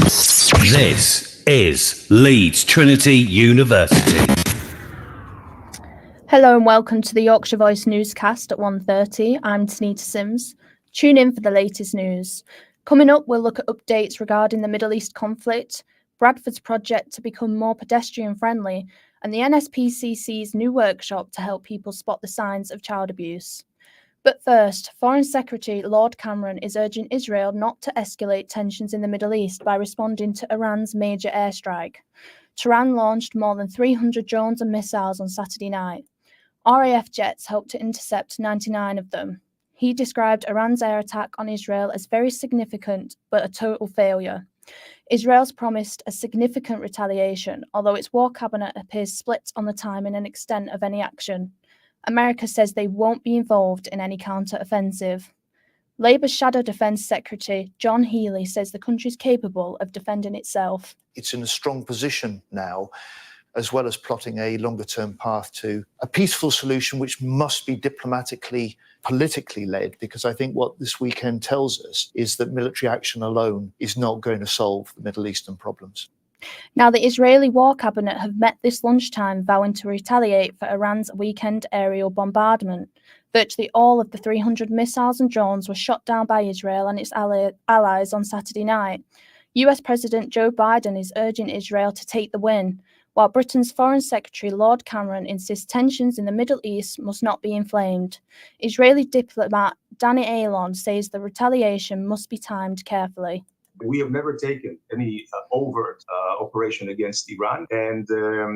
This is Leeds Trinity University. Hello and welcome to the Yorkshire Voice Newscast at 1:30. I'm Tanita Sims. Tune in for the latest news. Coming up, we'll look at updates regarding the Middle East conflict, Bradford's project to become more pedestrian-friendly, and the NSPCC's new workshop to help people spot the signs of child abuse. But first, Foreign Secretary Lord Cameron is urging Israel not to escalate tensions in the Middle East by responding to Iran's major airstrike. Tehran launched more than 300 drones and missiles on Saturday night. RAF jets helped to intercept 99 of them. He described Iran's air attack on Israel as very significant, but a total failure. Israel's promised a significant retaliation, although its war cabinet appears split on the timing and extent of any action. America says they won't be involved in any counter-offensive. Labour's Shadow Defence Secretary John Healey says the country is capable of defending itself. It's in a strong position now, as well as plotting a longer-term path to a peaceful solution which must be diplomatically, politically led, because I think what this weekend tells us is that military action alone is not going to solve the Middle Eastern problems. Now, the Israeli War Cabinet have met this lunchtime, vowing to retaliate for Iran's weekend aerial bombardment. Virtually all of the 300 missiles and drones were shot down by Israel and its allies on Saturday night. US President Joe Biden is urging Israel to take the win, while Britain's Foreign Secretary Lord Cameron insists tensions in the Middle East must not be inflamed. Israeli diplomat Danny Aylon says the retaliation must be timed carefully. We have never taken any overt operation against Iran. And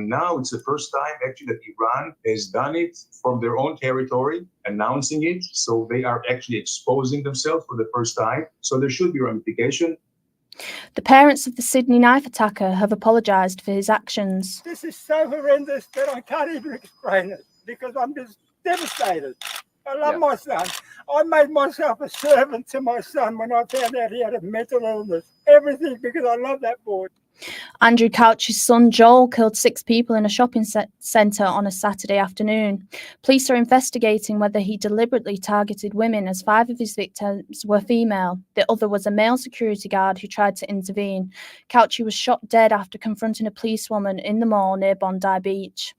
now it's the first time actually that Iran has done it from their own territory, announcing it. So they are actually exposing themselves for the first time. So there should be ramification. The parents of the Sydney knife attacker have apologised for his actions. This is so horrendous that I can't even explain it because I'm just devastated. I love my son. I made myself a servant to my son when I found out he had a mental illness. Everything because I love that boy. Andrew Couch's son Joel killed 6 people in a shopping centre on a Saturday afternoon. Police are investigating whether he deliberately targeted women, as 5 of his victims were female. The other was a male security guard who tried to intervene. Couch was shot dead after confronting a policewoman in the mall near Bondi Beach.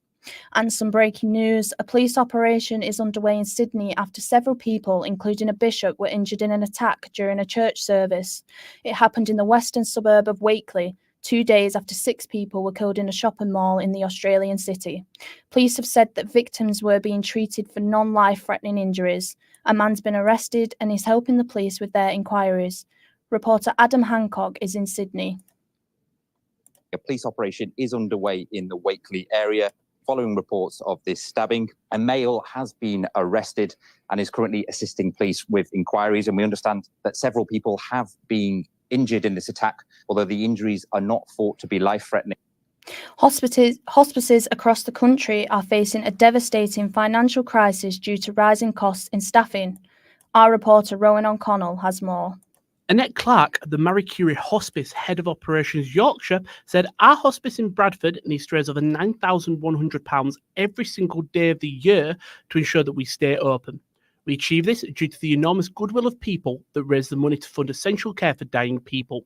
And some breaking news. A police operation is underway in Sydney after several people, including a bishop, were injured in an attack during a church service. It happened in the western suburb of Wakeley, 2 days after 6 people were killed in a shopping mall in the Australian city. Police have said that victims were being treated for non-life-threatening injuries. A man's been arrested and is helping the police with their inquiries. Reporter Adam Hancock is in Sydney. A police operation is underway in the Wakeley area following reports of this stabbing. A male has been arrested and is currently assisting police with inquiries. And we understand that several people have been injured in this attack, although the injuries are not thought to be life-threatening. Hospices across the country are facing a devastating financial crisis due to rising costs in staffing. Our reporter Rowan O'Connell has more. Annette Clark, the Marie Curie Hospice Head of Operations Yorkshire, said our hospice in Bradford needs to raise over £9,100 every single day of the year to ensure that we stay open. We achieve this due to the enormous goodwill of people that raise the money to fund essential care for dying people.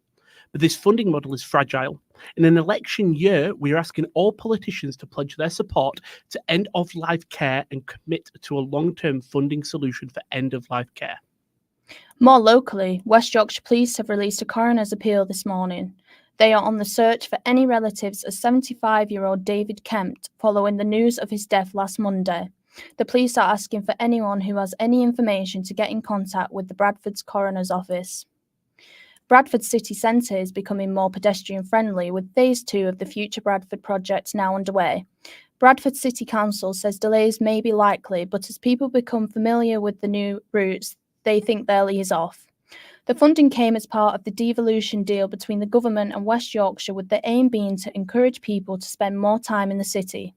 But this funding model is fragile. In an election year, we are asking all politicians to pledge their support to end-of-life care and commit to a long-term funding solution for end-of-life care. More locally, West Yorkshire Police have released a coroner's appeal this morning. They are on the search for any relatives of 75-year-old David Kempt following the news of his death last Monday. The police are asking for anyone who has any information to get in contact with the Bradford's coroner's office. Bradford city centre is becoming more pedestrian-friendly with Phase 2 of the Future Bradford project now underway. Bradford City Council says delays may be likely, but as people become familiar with the new routes, they think they'll ease off. The funding came as part of the devolution deal between the government and West Yorkshire, with the aim being to encourage people to spend more time in the city.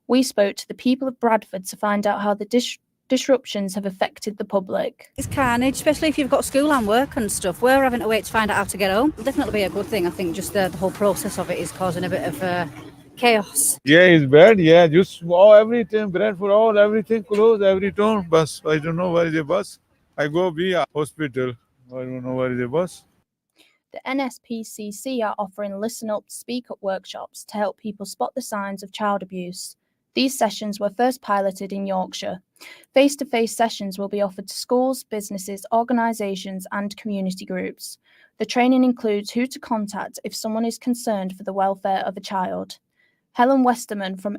We spoke to the people of Bradford to find out how the disruptions have affected the public. It's carnage, especially if you've got school and work and stuff. We're having to wait to find out how to get home. It'll definitely be a good thing. I think just the whole process of it is causing a bit of chaos. Yeah, it's bad. Yeah, just everything, Bradford, everything closed, every town. Bus, I don't know where is the bus. I go be a hospital. I don't know where is the bus. The NSPCC are offering Listen Up, Speak Up workshops to help people spot the signs of child abuse. These sessions were first piloted in Yorkshire. Face-to-face sessions will be offered to schools, businesses, organisations and community groups. The training includes who to contact if someone is concerned for the welfare of a child. Helen Westerman from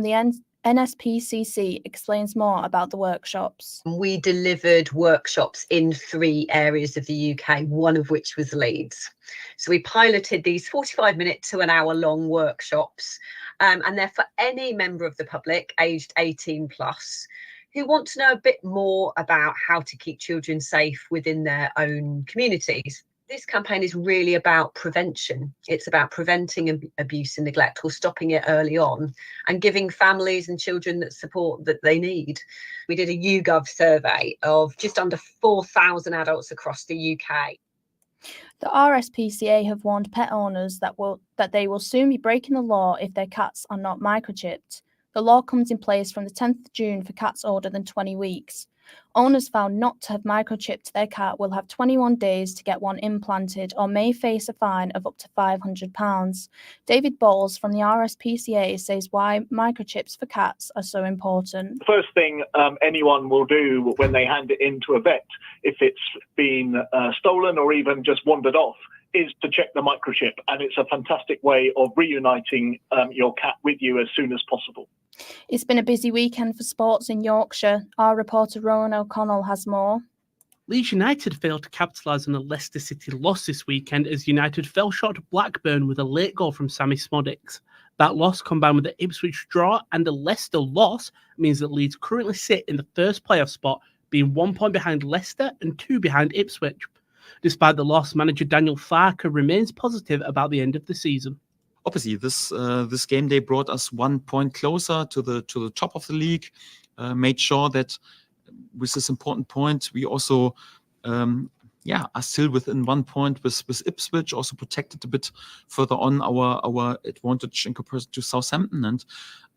the NSPCC explains more about the workshops. We delivered workshops in 3 areas of the UK, one of which was Leeds. So we piloted these 45-minute to an hour-long workshops, and they're for any member of the public aged 18 plus who want to know a bit more about how to keep children safe within their own communities. This campaign is really about prevention. It's about preventing abuse and neglect, or stopping it early on, and giving families and children the support that they need. We did a YouGov survey of just under 4,000 adults across the UK. The RSPCA have warned pet owners that they will soon be breaking the law if their cats are not microchipped. The law comes in place from the 10th of June for cats older than 20 weeks. Owners found not to have microchipped their cat will have 21 days to get one implanted or may face a fine of up to £500. David Bowles from the RSPCA says why microchips for cats are so important. The first thing anyone will do when they hand it into a vet, if it's been stolen or even just wandered off, is to check the microchip, and it's a fantastic way of reuniting your cat with you as soon as possible. It's been a busy weekend for sports in Yorkshire. Our reporter Rowan O'Connell has more. Leeds United failed to capitalise on a Leicester City loss this weekend as United fell short of Blackburn with a late goal from Sammy Smodics. That loss, combined with the Ipswich draw and a Leicester loss, means that Leeds currently sit in the first playoff spot, being 1 point behind Leicester and 2 behind Ipswich. Despite the loss, manager Daniel Farker remains positive about the end of the season. Obviously, this game day brought us 1 point closer to the top of the league. Made sure that with this important point, we also are still within 1 point with Ipswich. Also protected a bit further on our advantage in comparison to Southampton.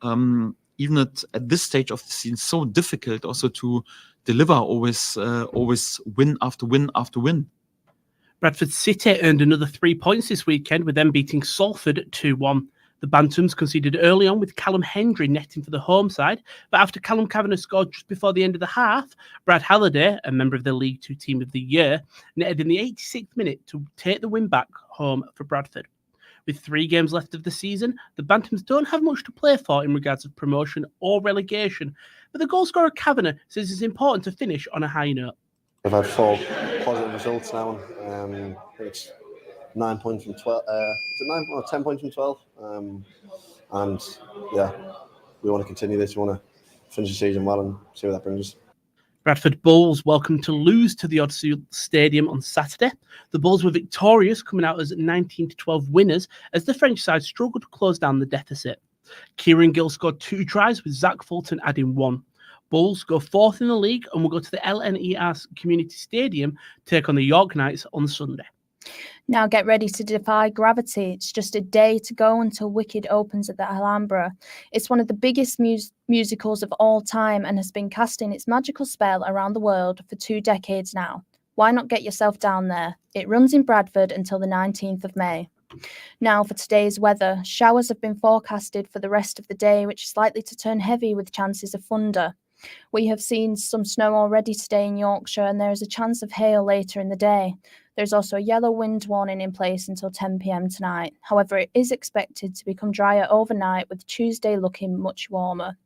And even at this stage of the season, so difficult also to deliver always win after win after win. Bradford City earned another 3 points this weekend with them beating Salford 2-1. The Bantams conceded early on with Callum Hendry netting for the home side, but after Callum Kavanagh scored just before the end of the half, Brad Halliday, a member of the League Two Team of the Year, netted in the 86th minute to take the win back home for Bradford. With 3 games left of the season, the Bantams don't have much to play for in regards of promotion or relegation, but the goalscorer Kavanagh says it's important to finish on a high note. We've had 4 positive results now. I think it's 9 points from 12. Is it 9 or 10 points from 12? And yeah, we want to continue this. We want to finish the season well and see where that brings us. Bradford Bulls welcome to lose to the Odyssey Stadium on Saturday. The Bulls were victorious, coming out as 19-12 winners as the French side struggled to close down the deficit. Kieran Gill scored 2 tries with Zach Fulton adding 1. Bulls go 4th in the league and will go to the LNER Community Stadium to take on the York Knights on Sunday. Now get ready to defy gravity. It's just a day to go until Wicked opens at the Alhambra. It's one of the biggest musicals of all time and has been casting its magical spell around the world for 2 decades now. Why not get yourself down there? It runs in Bradford until the 19th of May. Now for today's weather. Showers have been forecasted for the rest of the day, which is likely to turn heavy with chances of thunder. We have seen some snow already today in Yorkshire, and there is a chance of hail later in the day. There's also a yellow wind warning in place until 10 p.m. tonight. However, it is expected to become drier overnight, with Tuesday looking much warmer.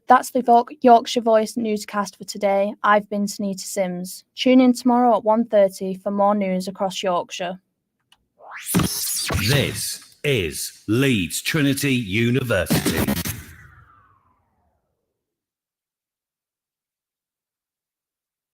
That's the Yorkshire Voice newscast for today. I've been Sunita Sims. Tune in tomorrow at 1:30 for more news across Yorkshire. This is Leeds Trinity University.